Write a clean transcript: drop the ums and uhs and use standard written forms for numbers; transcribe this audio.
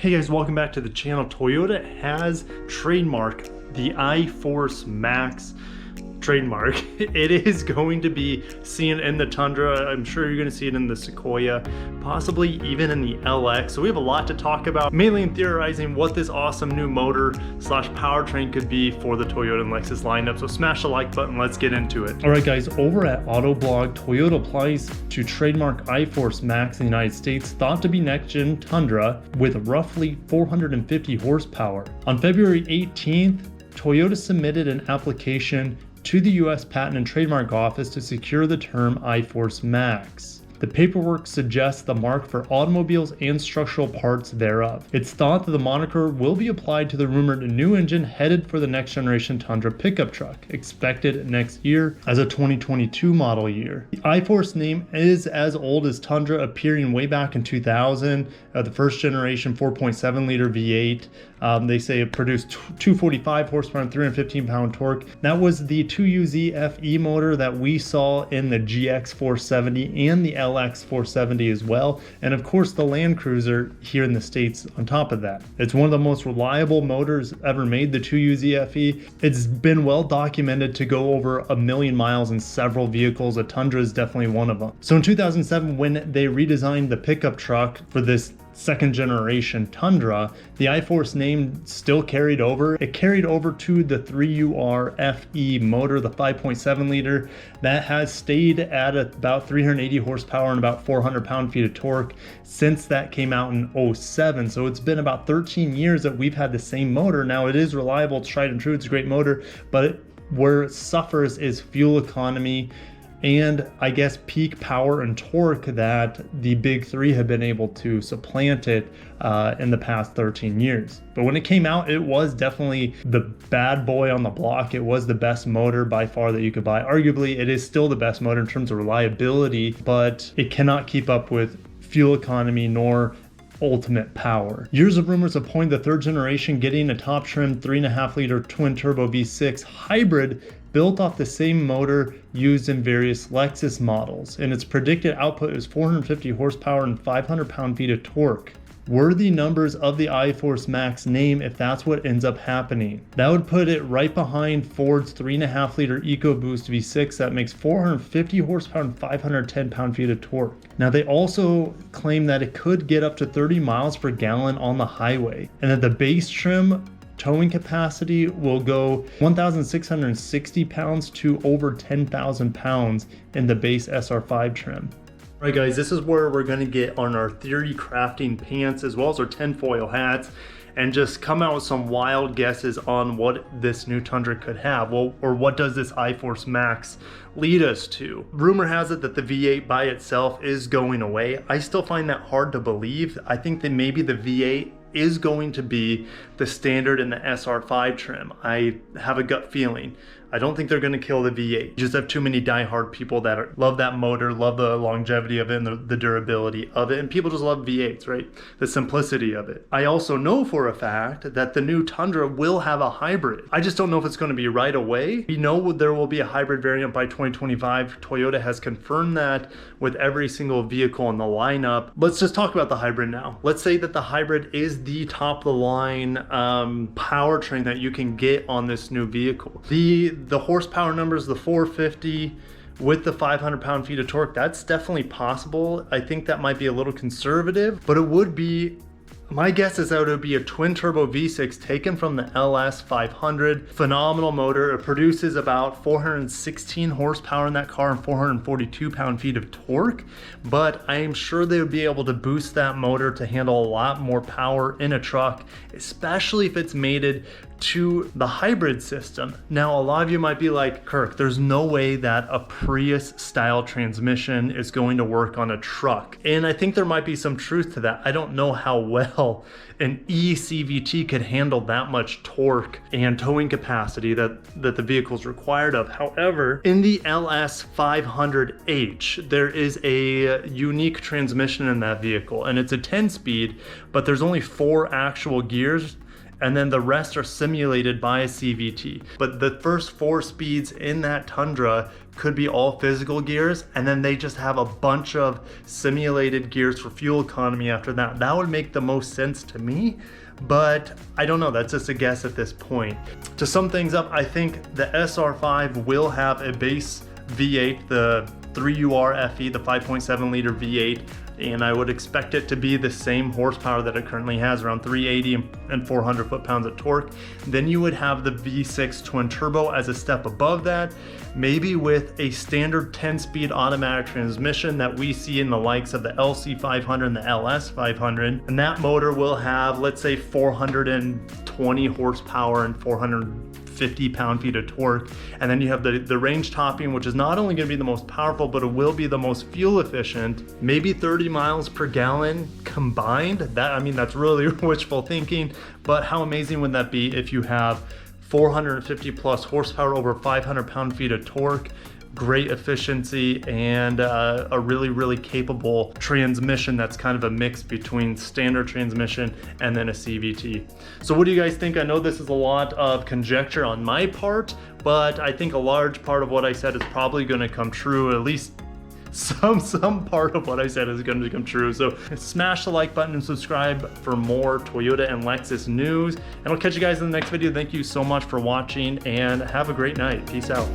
Hey guys, welcome back to the channel. Toyota has trademarked the iForce Max trademark. It is going to be seen in the Tundra. I'm sure you're going to see it in the Sequoia, possibly even in the LX. So we have a lot to talk about, mainly in theorizing what this awesome new motor slash powertrain could be for the Toyota and Lexus lineup. So smash the like button, let's get into it. All right guys, over at Autoblog, Toyota applies to trademark iForce Max in the United States, thought to be next-gen Tundra with roughly 450 horsepower. On February 18th, Toyota submitted an application to the US Patent and Trademark Office to secure the term iForce Max. The paperwork suggests the mark for automobiles and structural parts thereof. It's thought that the moniker will be applied to the rumored new engine headed for the next generation Tundra pickup truck, expected next year as a 2022 model year. The iForce name is as old as Tundra, appearing way back in 2000, the first generation 4.7 liter V8. They say it produced 245 horsepower and 315 pound torque. That was the 2UZ FE motor that we saw in the GX 470 and the LX 470 as well. And of course the Land Cruiser here in the States on top of that. It's one of the most reliable motors ever made, the 2UZ FE. It's been well documented to go over 1 million miles in several vehicles. A Tundra is definitely one of them. So in 2007, when they redesigned the pickup truck for this second generation Tundra, the iForce name still carried over. It carried over to the 3UR FE motor, the 5.7 liter. That has stayed at about 380 horsepower and about 400 pound-feet of torque since that came out in 07. So it's been about 13 years that we've had the same motor. Now it is reliable, it's tried and true, it's a great motor, but where it suffers is fuel economy and I guess peak power and torque that the big three have been able to supplant it in the past 13 years. But when it came out, it was definitely the bad boy on the block. It was the best motor by far that you could buy. Arguably, it is still the best motor in terms of reliability, but it cannot keep up with fuel economy nor ultimate power. Years of rumors have pointed the third generation getting a top trim 3.5 liter twin turbo V6 hybrid built off the same motor used in various Lexus models, and its predicted output is 450 horsepower and 500 pound-feet of torque. Worthy numbers of the iForce Max name if that's what ends up happening. That would put it right behind Ford's 3.5 liter EcoBoost V6 that makes 450 horsepower and 510 pound-feet of torque. Now they also claim that it could get up to 30 miles per gallon on the highway, and that the base trim towing capacity will go 1,660 pounds to over 10,000 pounds in the base SR5 trim. All right guys, this is where we're gonna get on our theory crafting pants as well as our tinfoil hats and just come out with some wild guesses on what this new Tundra could have. Well, or what does this iForce Max lead us to? Rumor has it that the V8 by itself is going away. I still find that hard to believe. I think that maybe the V8 is going to be the standard in the SR5 trim. I have a gut feeling. I don't think they're gonna kill the V8. You just have too many diehard people that love that motor, love the longevity of it and the durability of it, and people just love V8s, right? The simplicity of it. I also know for a fact that the new Tundra will have a hybrid. I just don't know if it's gonna be right away. We know there will be a hybrid variant by 2025. Toyota has confirmed that with every single vehicle in the lineup. Let's just talk about the hybrid now. Let's say that the hybrid is the top of the line powertrain that you can get on this new vehicle. The horsepower numbers, the 450 with the 500 pound-feet of torque, that's definitely possible. I think that might be a little conservative, but it would be, my guess is that it would be a twin turbo V6 taken from the LS 500. Phenomenal motor. It produces about 416 horsepower in that car and 442 pound-feet of torque, but I am sure they would be able to boost that motor to handle a lot more power in a truck, especially if it's mated to the hybrid system. Now, a lot of you might be like, Kirk, there's no way that a Prius style transmission is going to work on a truck. And I think there might be some truth to that. I don't know how well an eCVT could handle that much torque and towing capacity that the vehicle's required of. However, in the LS 500H, there is a unique transmission in that vehicle, and it's a 10-speed, but there's only 4 actual gears. and then the rest are simulated by a CVT. But the first 4 speeds in that Tundra could be all physical gears, and then they just have a bunch of simulated gears for fuel economy after that. That would make the most sense to me, but I don't know, that's just a guess at this point. To sum things up, I think the SR5 will have a base V8, the 3UR FE, the 5.7 liter V8, and I would expect it to be the same horsepower that it currently has, around 380 and 400 foot-pounds of torque. Then you would have the V6 twin turbo as a step above that, maybe with a standard 10-speed automatic transmission that we see in the likes of the LC500 and the LS500. And that motor will have, let's say, 420 horsepower and 450 pound-feet of torque. And then you have the range topping, which is not only going to be the most powerful, but it will be the most fuel efficient, maybe 30 miles per gallon combined. That, I mean, that's really wishful thinking, but how amazing would that be if you have 450 plus horsepower, over 500 pound-feet of torque, great efficiency, and a really capable transmission that's kind of a mix between standard transmission and then a CVT. So what do you guys think? I know this is a lot of conjecture on my part, but I think a large part of what I said is probably going to come true, at least some part of what I said is going to come true. So smash the like button and subscribe for more Toyota and Lexus news, and I'll catch you guys in the next video. Thank you so much for watching, and have a great night. Peace out.